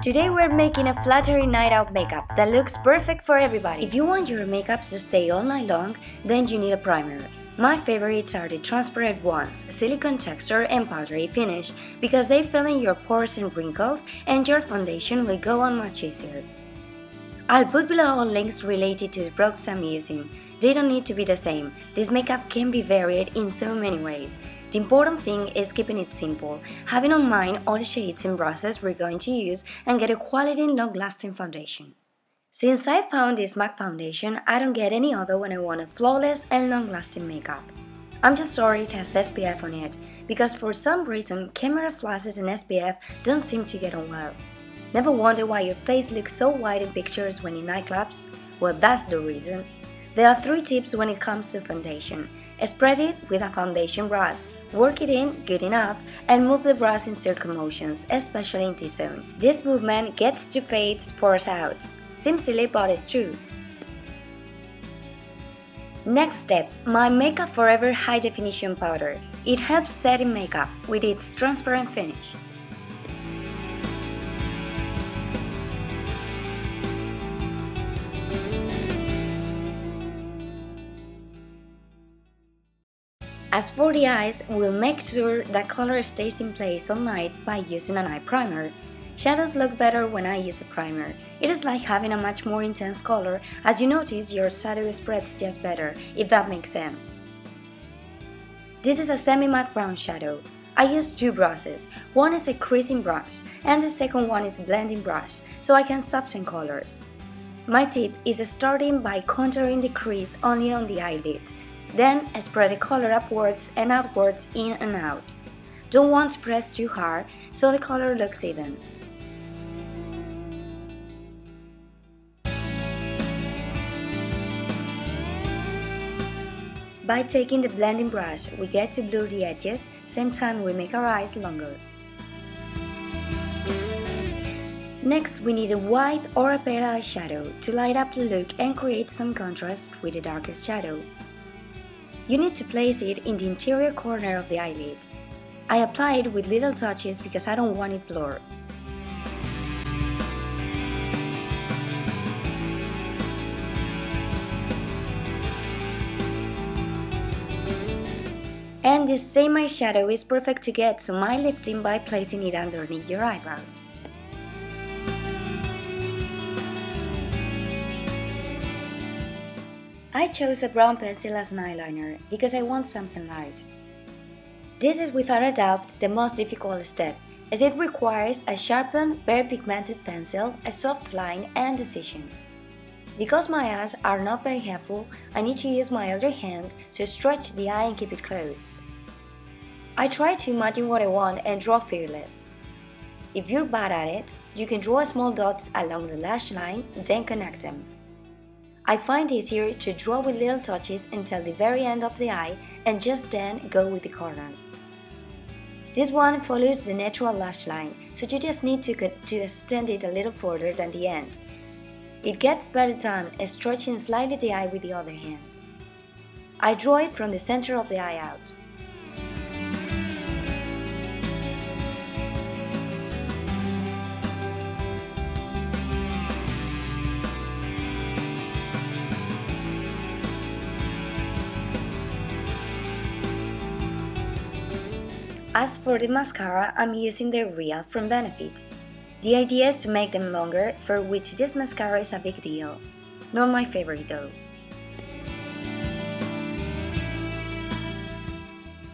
Today we're making a flattering night out makeup that looks perfect for everybody. If you want your makeup to stay all night long, then you need a primer. My favorites are the transparent ones, silicone texture and powdery finish, because they fill in your pores and wrinkles and your foundation will go on much easier. I'll put below all links related to the products I'm using. They don't need to be the same. This makeup can be varied in so many ways. The important thing is keeping it simple, having on mind all the shades and brushes we're going to use and get a quality and long-lasting foundation. Since I found this MAC foundation, I don't get any other when I want a flawless and long-lasting makeup. I'm just sorry it has SPF on it, because for some reason camera flashes and SPF don't seem to get on well. Never wonder why your face looks so white in pictures when in nightclubs? Well, that's the reason. There are 3 tips when it comes to foundation. Spread it with a foundation brush, work it in good enough, and move the brush in circle motions, especially in T-zone. This movement gets the fade's pores out. Seems silly, but it's true. Next step, my Makeup Forever High Definition Powder. It helps setting makeup with its transparent finish. As for the eyes, we'll make sure that color stays in place all night by using an eye primer. Shadows look better when I use a primer. It is like having a much more intense color. As you notice, your shadow spreads just better, if that makes sense. This is a semi-matte brown shadow. I use 2 brushes. One is a creasing brush, and the second one is a blending brush, so I can soften colors. My tip is starting by contouring the crease only on the eyelid. Then spread the color upwards and outwards in and out. Don't want to press too hard, so the color looks even. By taking the blending brush, we get to blur the edges, same time we make our eyes longer. Next, we need a white or a pale eyeshadow to light up the look and create some contrast with the darkest shadow. You need to place it in the interior corner of the eyelid. I apply it with little touches because I don't want it blurred. And this same eyeshadow is perfect to get some eye lifting by placing it underneath your eyebrows. I chose a brown pencil as an eyeliner because I want something light. This is without a doubt the most difficult step, as it requires a sharpened, very pigmented pencil, a soft line and decision. Because my eyes are not very helpful, I need to use my other hand to stretch the eye and keep it closed. I try to imagine what I want and draw fearless. If you're bad at it, you can draw small dots along the lash line, then connect them. I find it easier to draw with little touches until the very end of the eye and just then go with the corner. This one follows the natural lash line, so you just need to extend it a little further than the end. It gets better done stretching slightly the eye with the other hand. I draw it from the center of the eye out. As for the mascara, I'm using the Oreal from Benefit. The idea is to make them longer, for which this mascara is a big deal. Not my favorite though.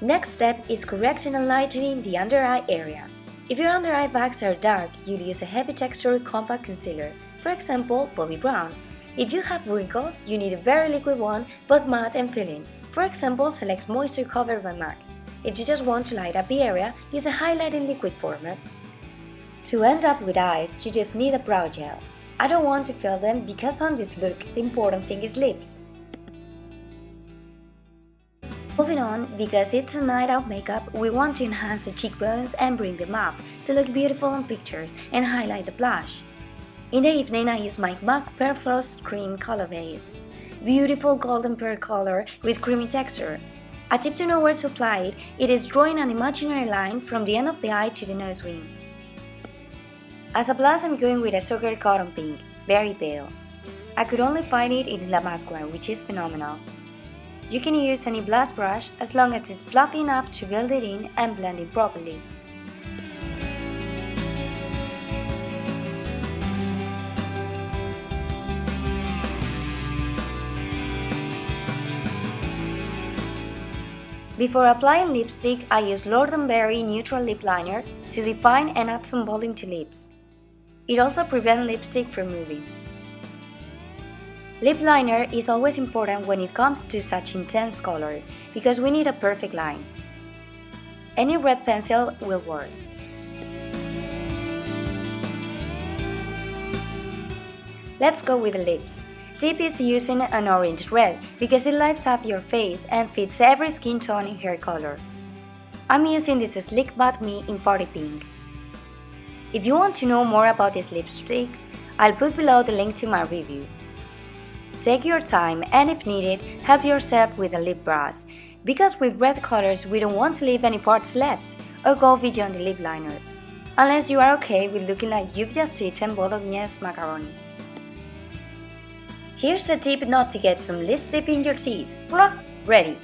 Next step is correcting and lightening the under eye area. If your under eye bags are dark, you'll use a heavy textured compact concealer, for example, Bobbi Brown. If you have wrinkles, you need a very liquid one, but matte and filling. For example, select Moisture Cover by MAC. If you just want to light up the area, use a highlighting liquid format. To end up with eyes, you just need a brow gel. I don't want to fill them because on this look, the important thing is lips. Moving on, because it's a night out makeup, we want to enhance the cheekbones and bring them up to look beautiful in pictures and highlight the blush. In the evening, I use my MAC Pearl Frost Cream Color Base. Beautiful golden pearl color with creamy texture. A tip to know where to apply it is drawing an imaginary line from the end of the eye to the nose ring. As a blush, I'm going with a sugar cotton pink, very pale. I could only find it in Damask one, which is phenomenal. You can use any blush brush as long as it's fluffy enough to build it in and blend it properly. Before applying lipstick, I use Lord & Berry Neutral Lip Liner to define and add some volume to lips. It also prevents lipstick from moving. Lip liner is always important when it comes to such intense colors because we need a perfect line. Any red pencil will work. Let's go with the lips. Tip is using an orange red because it lights up your face and fits every skin tone and hair color. I'm using this Sleek Matte Me in Party Pink. If you want to know more about these lipsticks, I'll put below the link to my review. Take your time and if needed, help yourself with a lip brush, because with red colors we don't want to leave any parts left or go beyond the lip liner, unless you are okay with looking like you've just eaten bolognese macaroni. Here's a tip not to get some lipstick in your teeth. Ready!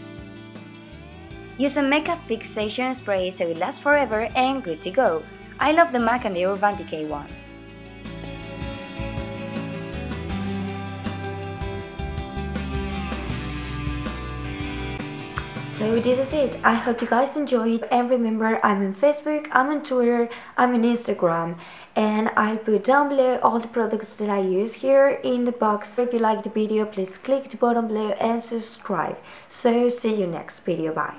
Use a makeup fixation spray so it lasts forever and good to go. I love the MAC and the Urban Decay ones. So this is it. I hope you guys enjoyed, and remember, I'm on Facebook, I'm on Twitter, I'm on Instagram, and I'll put down below all the products that I use here in the box. If you like the video, please click the button below and subscribe. So see you next video. Bye.